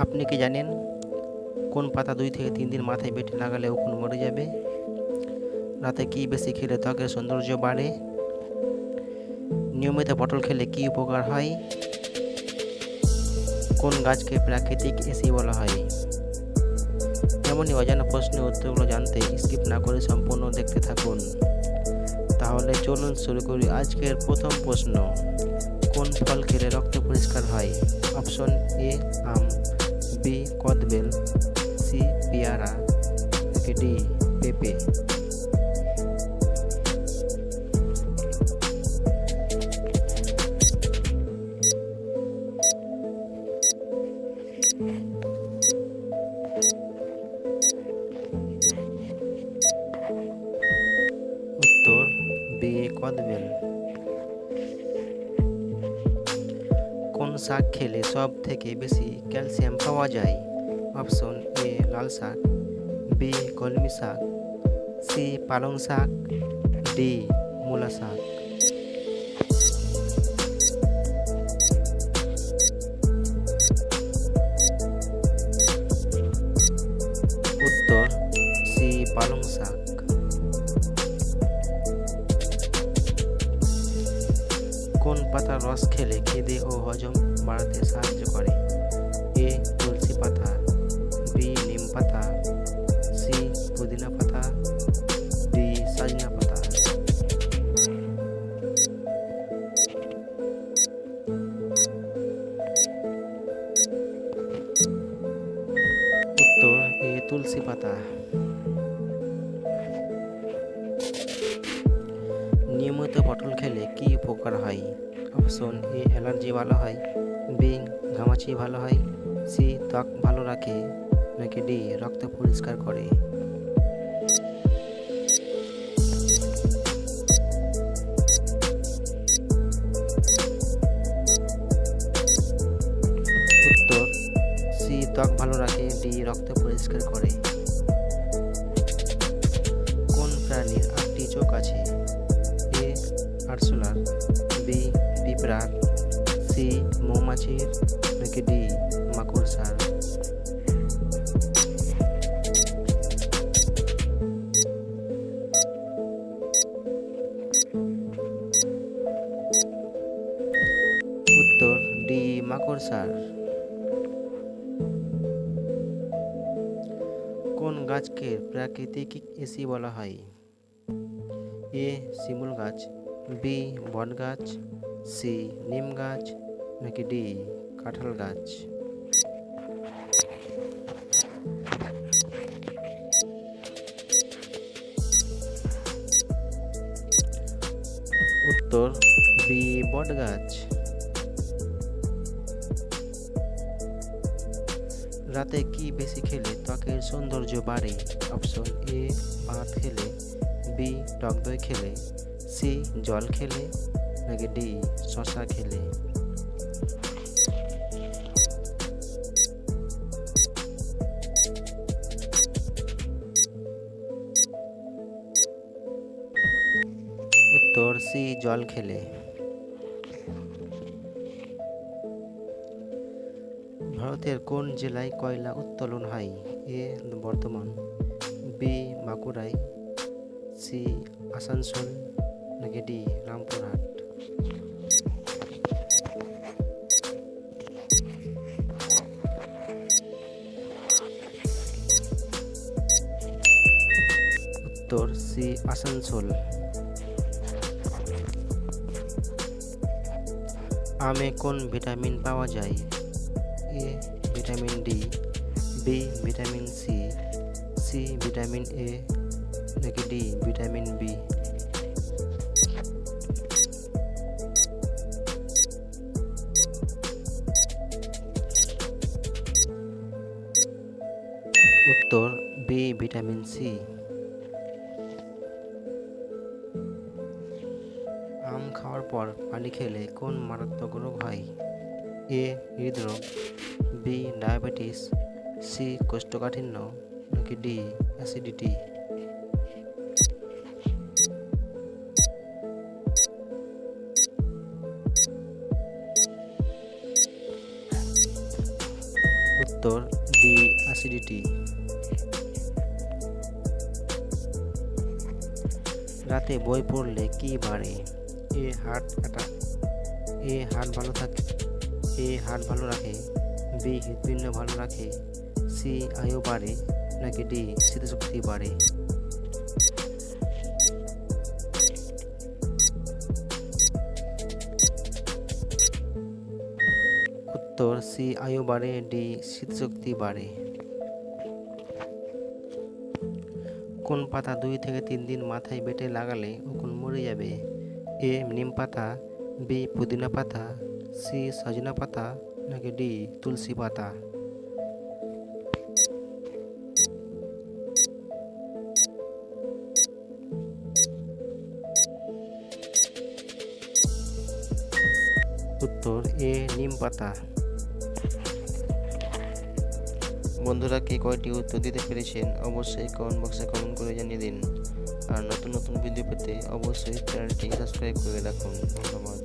আপনি কি জানেন কোন পাতা 2 থেকে 3 দিন মাথায় বেটে লাগালে উকুন মরে যাবে? রাতে কি বেশি খেলে ত্বকের সৌন্দর্য বাড়ে? নিয়মিত পটল খেলে কি উপকার হয়? কোন গাছকে প্রাকৃতিক এসি বলা হয়? এমনই অজানা প্রশ্নের উত্তরগুলো জানতে স্কিপ না করে সম্পূর্ণ দেখতে থাকুন। তাহলে চলুন শুরু করি আজকের প্রথম প্রশ্ন। কোন ফল খেলে রক্ত পরিষ্কার হয়? অপশন এ আম, বি কদবেল, সি পেয়ারা, নাকি ডি পেঁপে। উত্তর বি কদবেল। কোন শাক খেলে সব থেকে বেশি ক্যালসিয়াম পাওয়া যায়? অপশন এ লাল শাক, বি কলমি শাক, সি পালং শাক, ডি মূলা শাক। উত্তর সি পালং শাক। কোন পাতার রস খেলে খিদে ও হজম বাড়াতে সাহায্য করে? এ তুলসী পাতা, বি নিম পাতা, সি পুদিনা পাতা, ডি সজনা পাতা। উত্তর এ তুলসী পাতা। নিয়মিত পটল খেলে কি উপকার হয়? অপশন এ অ্যালার্জি ভালো হয়, বি ঘামাচি ভালো হয়, সি ত্বক ভালো রাখে, নাকি ডি রক্ত পরিষ্কার করে। উত্তর সি ত্বক ভালো রাখে, ডি রক্ত পরিষ্কার করে। কোন প্রাণীর 8টি চোখ আছে? এ আরশোলার, বি পিঁপড়ার, সি মৌমাছির, নাকি ডি মাকড়সার। উত্তর ডি মাকড়সার। কোন গাছকে প্রাকৃতিক এসি বলা হয়? এ শিমুল গাছ, বি বট গাছ, সি নিম গাছ, নাকি ডি কাঁঠাল গাছ। উত্তর বি বট গাছ। রাতে কি বেশি খেলে ত্বকের সৌন্দর্য বাড়ে? অপশন এ ভাত খেলে, বি টক দই খেলে, সি জল খেলে, নাকি ডি শসা খেলে। উত্তর সি জল খেলে। ভারতের কোন জেলায় কয়লা উত্তোলন হয়? এ বর্ধমান, বি বাঁকুড়ায়, সি আসানসোল, নাকি ডি রামপুরহাট। উত্তর সি আসানসোল। আমে কোন ভিটামিন পাওয়া যায়? A vitamin D, B vitamin C, C vitamin A, নাকি ডি ভিটামিন বি। উত্তর বি ভিটামিন সি। আম খাওয়ার পর পানি খেলে কোন মারাত্মক রোগ হয়? এ হৃদরোগ, বি ডায়াবেটিস, সি কোষ্ঠকাঠিন্য, নাকি ডি অ্যাসিডিটি। উত্তর বি অ্যাসিডিটি। রাতে বই পড়লে কি বাড়ে? এ হার্ট ভালো রাখে, বি হৃৎপিণ্ড ভালো রাখে, সি আয়ু বাড়ে, নাকি ডি স্মৃতিশক্তি বাড়ে? উত্তর সি আয়ু বাড়ে, ডি স্মৃতিশক্তি বাড়ে। কোন পাতা 2 থেকে 3 দিন মাথায় বেটে লাগালে উকুন মরে যাবে? এ নিম পাতা, বি পুদিনা পাতা, সি সজনা পাতা, নাকি ডি তুলসী পাতা? উত্তর এ নিম পাতা। বন্ধুরা কে কয়টি উত্তর দিতে পেরেছেন অবশ্যই কমেন্ট বক্সে কমেন্ট করে জানিয়ে দিন। আর নতুন নতুন ভিডিও পেতে অবশ্যই চ্যানেলটি সাবস্ক্রাইব করে রাখুন। ধন্যবাদ।